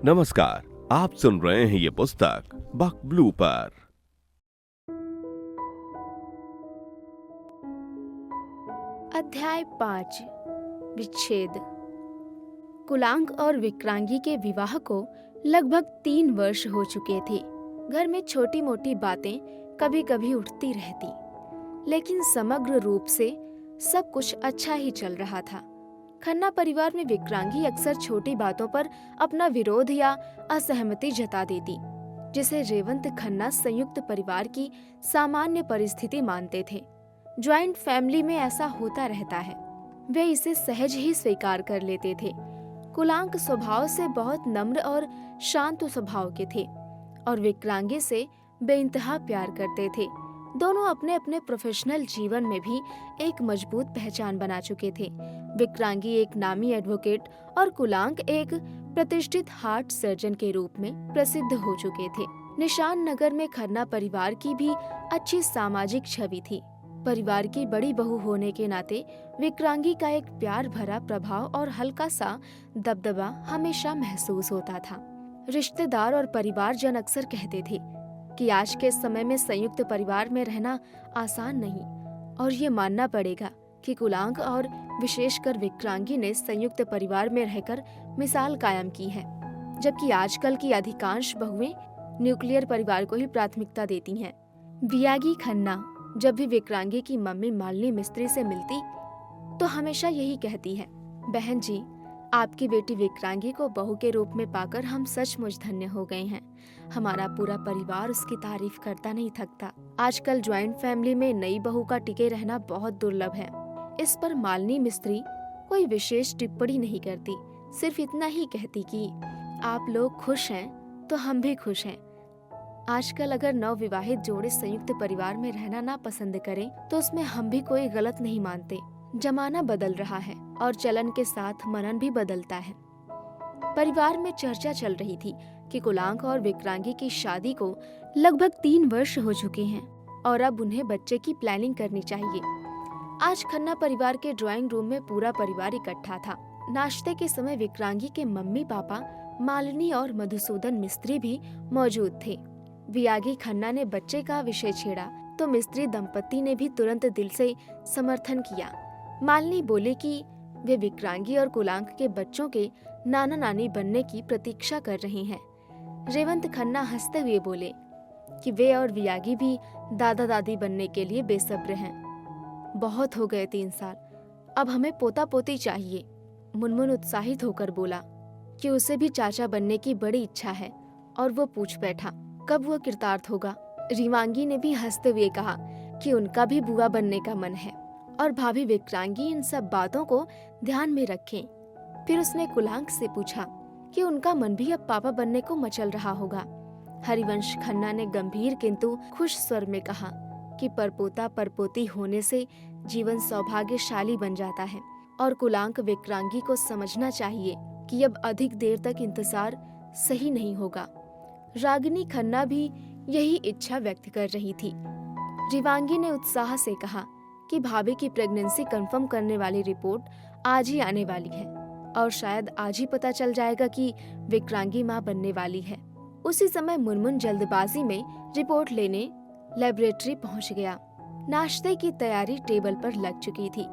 नमस्कार, आप सुन रहे हैं ये पुस्तक बक ब्लू पर। अध्याय 5 विच्छेद। कुलांग और विक्रांगी के विवाह को लगभग 3 वर्ष हो चुके थे। घर में छोटी मोटी बातें कभी कभी उठती रहती, लेकिन समग्र रूप से सब कुछ अच्छा ही चल रहा था। खन्ना परिवार में विक्रांगी अक्सर छोटी बातों पर अपना विरोध या असहमति जता देती, जिसे रेवंत खन्ना संयुक्त परिवार की सामान्य परिस्थिति मानते थे। ज्वाइंट फैमिली में ऐसा होता रहता है, वे इसे सहज ही स्वीकार कर लेते थे। कुलांक स्वभाव से बहुत नम्र और शांत स्वभाव के थे और विक्रांगी से बेइंतहा प्यार करते थे। दोनों अपने अपने प्रोफेशनल जीवन में भी एक मजबूत पहचान बना चुके थे। विक्रांगी एक नामी एडवोकेट और कुलांक एक प्रतिष्ठित हार्ट सर्जन के रूप में प्रसिद्ध हो चुके थे। निशान नगर में खन्ना परिवार की भी अच्छी सामाजिक छवि थी। परिवार की बड़ी बहू होने के नाते विक्रांगी का एक प्यार भरा प्रभाव और हल्का सा दबदबा हमेशा महसूस होता था। रिश्तेदार और परिवारजन अक्सर कहते थे कि आज के समय में संयुक्त परिवार में रहना आसान नहीं, और ये मानना पड़ेगा कि कुलांग और विशेषकर विक्रांगी ने संयुक्त परिवार में रहकर मिसाल कायम की है, जबकि आजकल की अधिकांश बहुएं न्यूक्लियर परिवार को ही प्राथमिकता देती हैं। वियागी खन्ना जब भी विक्रांगी की मम्मी मालिनी मिस्त्री से मिलती तो हमेशा यही कहती है, बहन जी, आपकी बेटी विक्रांगी को बहू के रूप में पाकर हम सचमुच धन्य हो गए हैं। हमारा पूरा परिवार उसकी तारीफ करता नहीं थकता। आजकल ज्वाइंट फैमिली में नई बहू का टिके रहना बहुत दुर्लभ है। इस पर मालिनी मिस्त्री कोई विशेष टिप्पणी नहीं करती, सिर्फ इतना ही कहती कि आप लोग खुश हैं तो हम भी खुश हैं। आजकल अगर नवविवाहित जोड़े संयुक्त परिवार में रहना ना पसंद करें तो उसमें हम भी कोई गलत नहीं मानते। जमाना बदल रहा है और चलन के साथ मनन भी बदलता है। परिवार में चर्चा चल रही थी कि कुलांक और विक्रांगी की शादी को लगभग 3 वर्ष हो चुके हैं और अब उन्हें बच्चे की प्लानिंग करनी चाहिए। आज खन्ना परिवार के ड्राइंग रूम में पूरा परिवार इकट्ठा था। नाश्ते के समय विक्रांगी के मम्मी पापा, मालिनी और मधुसूदन मिस्त्री भी मौजूद थे। वियागी खन्ना ने बच्चे का विषय छेड़ा तो मिस्त्री दंपति ने भी तुरंत दिल से समर्थन किया। मालिनी बोले कि वे विक्रांगी और कुलांक के बच्चों के नाना नानी बनने की प्रतीक्षा कर रही हैं। रेवंत खन्ना हंसते हुए बोले कि वे और वियागी भी दादा दादी बनने के लिए बेसब्र हैं। बहुत हो गए 3 साल, अब हमें पोता पोती चाहिए। मुनमुन उत्साहित होकर बोला कि उसे भी चाचा बनने की बड़ी इच्छा है और वो पूछ बैठा, कब वो कृतार्थ होगा। रिवांगी ने भी हंसते हुए कहा कि उनका भी बुआ बनने का मन है और भाभी विक्रांगी इन सब बातों को ध्यान में रखें। फिर उसने कुलांक से पूछा कि उनका मन भी अब पापा बनने को मचल रहा होगा। हरिवंश खन्ना ने गंभीर किंतु खुश स्वर में कहा कि परपोता परपोती होने से जीवन सौभाग्यशाली बन जाता है और कुलांक विक्रांगी को समझना चाहिए कि अब अधिक देर तक इंतजार सही नहीं होगा। रागिनी खन्ना भी यही इच्छा व्यक्त कर रही थी। रिवांगी ने उत्साह से कहा कि भाभी की प्रेगनेंसी कंफर्म करने वाली रिपोर्ट आज ही आने वाली है और शायद आज ही पता चल जाएगा कि विक्रांगी मां बनने वाली है। उसी समय मुनमुन जल्दबाजी में रिपोर्ट लेने लेबोरेटरी पहुंच गया। नाश्ते की तैयारी टेबल पर लग चुकी थी।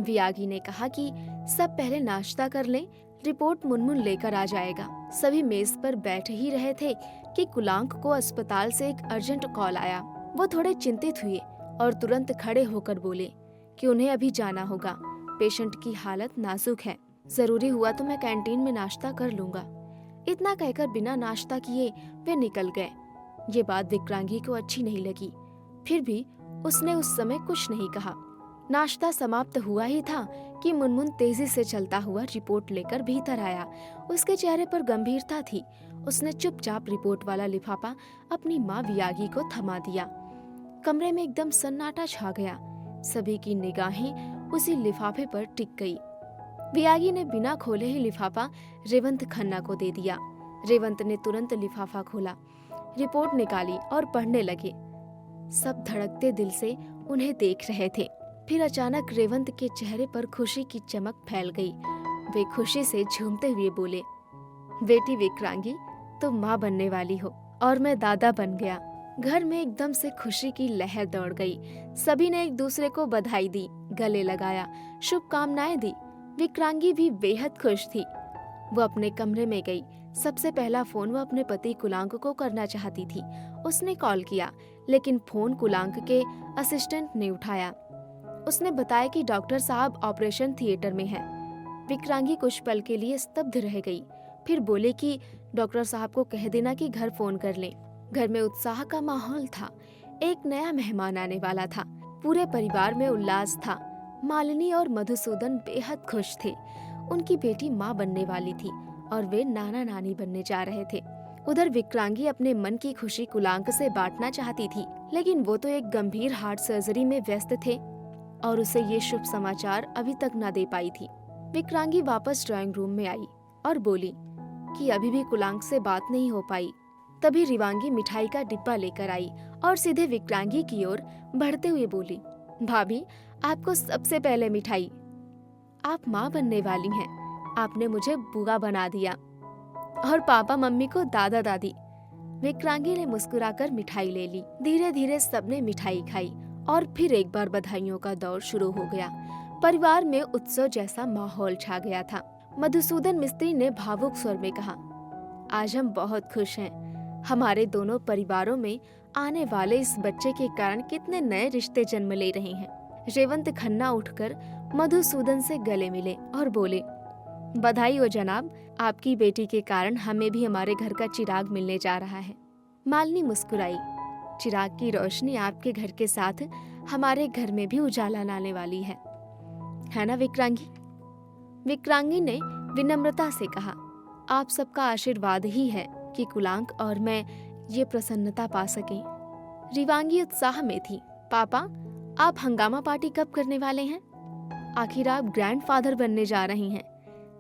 वियागी ने कहा कि सब पहले नाश्ता कर लें, रिपोर्ट मुनमुन लेकर आ जाएगा। सभी मेज पर बैठ ही रहे थे कि कुलांक को अस्पताल से एक अर्जेंट कॉल आया। वो थोड़े चिंतित हुए और तुरंत खड़े होकर बोले कि उन्हें अभी जाना होगा, पेशेंट की हालत नाजुक है। जरूरी हुआ तो मैं कैंटीन में नाश्ता कर लूंगा। इतना कहकर बिना नाश्ता किए वे निकल गए। ये बात विक्रांगी को अच्छी नहीं लगी, फिर भी उसने उस समय कुछ नहीं कहा। नाश्ता समाप्त हुआ ही था कि मुनमुन तेजी से चलता हुआ रिपोर्ट लेकर भीतर आया। उसके चेहरे पर गंभीरता थी। उसने चुपचाप रिपोर्ट वाला लिफाफा अपनी माँ वियागी को थमा दिया। कमरे में एकदम सन्नाटा छा गया। सभी की निगाहें उसी लिफाफे पर टिक गई। वियागी ने बिना खोले ही लिफाफा रेवंत खन्ना को दे दिया। रेवंत ने तुरंत लिफाफा खोला, रिपोर्ट निकाली और पढ़ने लगे। सब धड़कते दिल से उन्हें देख रहे थे। फिर अचानक रेवंत के चेहरे पर खुशी की चमक फैल गई। वे खुशी से झूमते हुए बोले, बेटी विक्रांगी, तुम माँ बनने वाली हो और मैं दादा बन गया। घर में एकदम से खुशी की लहर दौड़ गई। सभी ने एक दूसरे को बधाई दी, गले लगाया, शुभकामनाएं दी। विक्रांगी भी बेहद खुश थी। वो अपने कमरे में गई। सबसे पहला फोन वो अपने पति कुलांक को करना चाहती थी। उसने कॉल किया, लेकिन फोन कुलांक के असिस्टेंट ने उठाया। उसने बताया कि डॉक्टर साहब ऑपरेशन थिएटर में हैं। विक्रांगी कुछ पल के लिए स्तब्ध रह गई, फिर बोले कि डॉक्टर साहब को कह देना कि घर फोन कर लें। घर में उत्साह का माहौल था। एक नया मेहमान आने वाला था। पूरे परिवार में उल्लास था। मालिनी और मधुसूदन बेहद खुश थे। उनकी बेटी माँ बनने वाली थी और वे नाना नानी बनने जा रहे थे। उधर विक्रांगी अपने मन की खुशी कुलांक से बांटना चाहती थी, लेकिन वो तो एक गंभीर हार्ट सर्जरी में व्यस्त थे और उसे ये शुभ समाचार अभी तक न दे पाई थी। विक्रांगी वापस ड्राइंग रूम में आई और बोली कि अभी भी कुलांक से बात नहीं हो पाई। तभी रिवांगी मिठाई का डिब्बा लेकर आई और सीधे विक्रांगी की ओर बढ़ते हुए बोली, भाभी, आपको सबसे पहले मिठाई। आप माँ बनने वाली हैं। आपने मुझे बुआ बना दिया और पापा मम्मी को दादा दादी। विक्रांगी ने मुस्कुराकर मिठाई ले ली। धीरे धीरे सबने मिठाई खाई और फिर एक बार बधाइयों का दौर शुरू हो गया। परिवार में उत्सव जैसा माहौल छा गया था। मधुसूदन मिस्त्री ने भावुक स्वर में कहा, आज हम बहुत खुश हैं। हमारे दोनों परिवारों में आने वाले इस बच्चे के कारण कितने नए रिश्ते जन्म ले रहे हैं। रेवंत खन्ना उठकर मधुसूदन से गले मिले और बोले, बधाई हो जनाब, आपकी बेटी के कारण हमें भी हमारे घर का चिराग मिलने जा रहा है। मालिनी मुस्कुराई, चिराग की रोशनी आपके घर के साथ हमारे घर में भी उजाला लाने वाली है ना विक्रांगी? विक्रांगी ने विनम्रता से कहा, आप सबका आशीर्वाद ही है कि कुलांक और मैं ये प्रसन्नता पा सकें। रिवांगी उत्साह में थी। पापा, आप हंगामा पार्टी कब करने वाले हैं? आखिर आप ग्रैंडफादर बनने जा रहे हैं।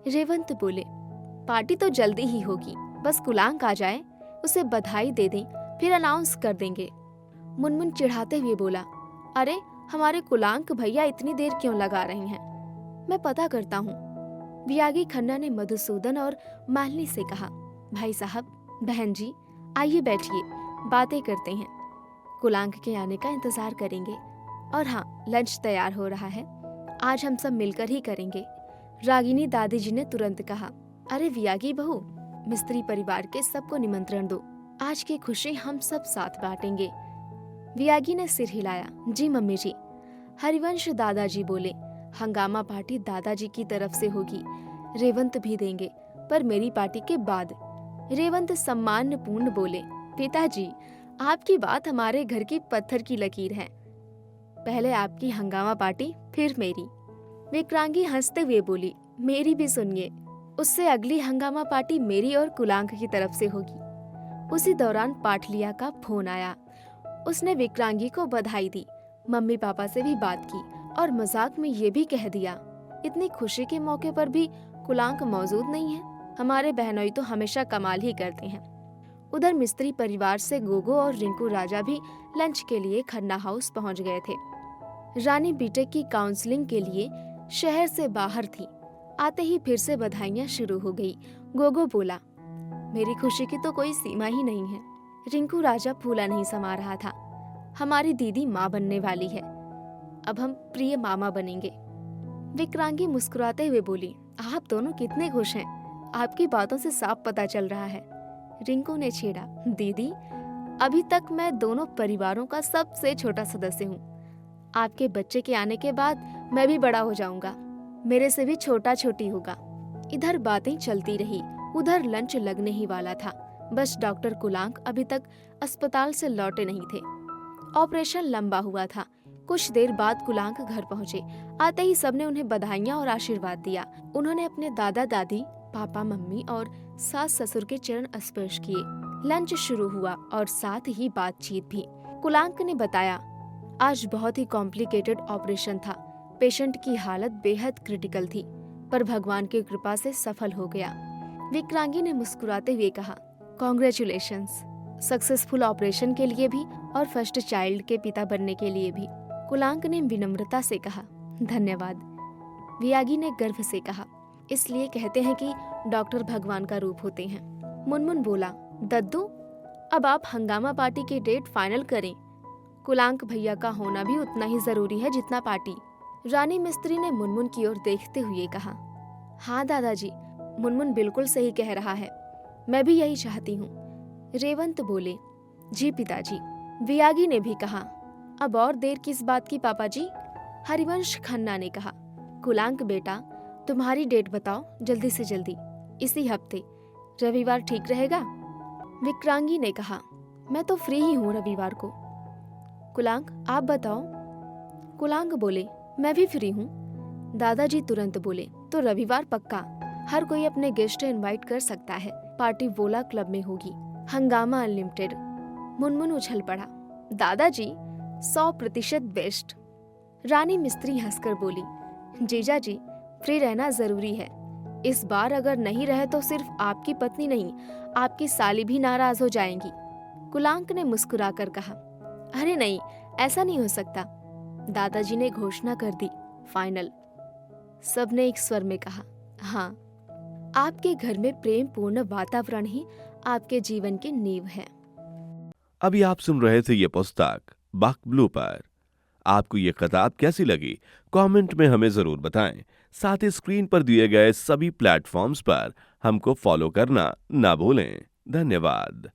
रेवंत बोले, पार्टी तो जल्दी ही होगी, बस कुलांक आ जाए, उसे बधाई दे दें, फिर अनाउंस कर देंगे। मुनमुन चिढ़ाते हुए बोला, अरे हमारे कुलांक भैया इतनी देर क्यों लगा रहे हैं? मैं पता करता हूँ। वियागी खन्ना ने मधुसूदन और मालिनी से कहा, भाई साहब, बहन जी, आइए बैठिए, बातें करते हैं। कुलांक के आने का इंतजार करेंगे। और हाँ, लंच तैयार हो रहा है, आज हम सब मिलकर ही करेंगे। रागिनी दादी जी ने तुरंत कहा, अरे वियागी बहू, मिस्त्री परिवार के सबको निमंत्रण दो, आज की खुशी हम सब साथ बांटेंगे। वियागी ने सिर हिलाया, जी मम्मी जी। हरिवंश दादाजी बोले, हंगामा पार्टी दादाजी की तरफ से होगी, रेवंत भी देंगे, पर मेरी पार्टी के बाद। रेवंत सम्मानपूर्ण बोले, पिताजी, आपकी बात हमारे घर की पत्थर की लकीर है। पहले आपकी हंगामा पार्टी, फिर मेरी। विक्रांगी हंसते हुए बोली, मेरी भी सुनिए, उससे अगली हंगामा पार्टी मेरी और कुलांक की तरफ से होगी। उसी दौरान पाठलिया का फोन आया। उसने विक्रांगी को बधाई दी, मम्मी पापा से भी बात की और मजाक में ये भी कह दिया, इतनी खुशी के मौके पर भी कुलांक मौजूद नहीं है। हमारे बहनोई तो हमेशा कमाल ही करते हैं। उधर मिस्त्री परिवार से गोगो और रिंकू राजा भी लंच के लिए खन्ना हाउस पहुंच गए थे। रानी बीटेक की काउंसलिंग के लिए शहर से बाहर थी। आते ही फिर से बधाइयां शुरू हो गई। गोगो बोला, मेरी खुशी की तो कोई सीमा ही नहीं है। रिंकू राजा फूला नहीं समा रहा था, हमारी दीदी माँ बनने वाली है, अब हम प्रिय मामा बनेंगे। विक्रांगी मुस्कुराते हुए बोली, आप दोनों कितने खुश हैं, आपकी बातों से साफ पता चल रहा है। रिंकू ने छेड़ा, दीदी, अभी तक मैं दोनों परिवारों का सबसे छोटा सदस्य हूँ। आपके बच्चे के आने के बाद मैं भी बड़ा हो जाऊंगा, मेरे से भी छोटा छोटी होगा। इधर बातें चलती रही, उधर लंच लगने ही वाला था। बस डॉक्टर कुलांक अभी तक अस्पताल से लौटे नहीं थे। ऑपरेशन लंबा हुआ था। कुछ देर बाद कुलांक घर पहुंचे। आते ही सबने उन्हें बधाइयां और आशीर्वाद दिया। उन्होंने अपने दादा दादी, पापा मम्मी और सास ससुर के चरण स्पर्श किए। लंच शुरू हुआ और साथ ही बातचीत भी। कुलांक ने बताया, आज बहुत ही कॉम्प्लिकेटेड ऑपरेशन था। पेशेंट की हालत बेहद क्रिटिकल थी, पर भगवान की कृपा से सफल हो गया। विक्रांगी ने मुस्कुराते हुए कहा, कॉन्ग्रेचुलेशंस, सक्सेसफुल ऑपरेशन के लिए भी और फर्स्ट चाइल्ड के पिता बनने के लिए भी। कुलांक ने विनम्रता से कहा, धन्यवाद। वियागी ने गर्व से कहा, इसलिए कहते हैं कि डॉक्टर भगवान का रूप होते हैं। मुनमुन बोला, दद्दू अब आप हंगामा पार्टी की डेट फाइनल करें। कुलांक भैया का होना भी उतना ही जरूरी है जितना पार्टी। रानी मिस्त्री ने मुनमुन की ओर देखते हुए कहा, हाँ दादाजी, मुनमुन बिल्कुल सही कह रहा है, मैं भी यही चाहती हूँ। रेवंत बोले, जी पिताजी। वियागी ने भी कहा, अब और देर किस बात की पापा जी। हरिवंश खन्ना ने कहा, कुलांक बेटा तुम्हारी डेट बताओ जल्दी से जल्दी, इसी हफ्ते रविवार ठीक रहेगा। विक्रांगी ने कहा, मैं तो फ्री ही हूँ रविवार को। कुलांक आप बताओ। कुलांक बोले, मैं भी फ्री हूँ। दादाजी तुरंत बोले, तो रविवार पक्का, हर कोई अपने गेस्ट इनवाइट कर सकता है, पार्टी वोला क्लब में होगी, हंगामा अनलिमिटेड। मुनमुन उछल पड़ा, दादाजी 100% बेस्ट। रानी मिस्त्री हंसकर बोली, जीजा जी फ्री रहना जरूरी है, इस बार अगर नहीं रहे तो सिर्फ आपकी पत्नी नहीं, आपकी साली भी नाराज हो जाएंगी। कुलांक ने मुस्कुराकर कहा, अरे नहीं, ऐसा नहीं हो सकता। दादाजी ने घोषणा कर दी, फाइनल। सबने एक स्वर में कहा, हाँ। आपके घर में प्रेम पूर्ण वातावरण ही आपके जीवन की नींव है। अभी आप सुन रहे थे ये पुस्तक बक ब्लू पर। आपको ये किताब कैसी लगी कमेंट में हमें जरूर बताएं। साथ ही स्क्रीन पर दिए गए सभी प्लेटफॉर्म्स पर हमको फॉलो करना ना भूलें। धन्यवाद।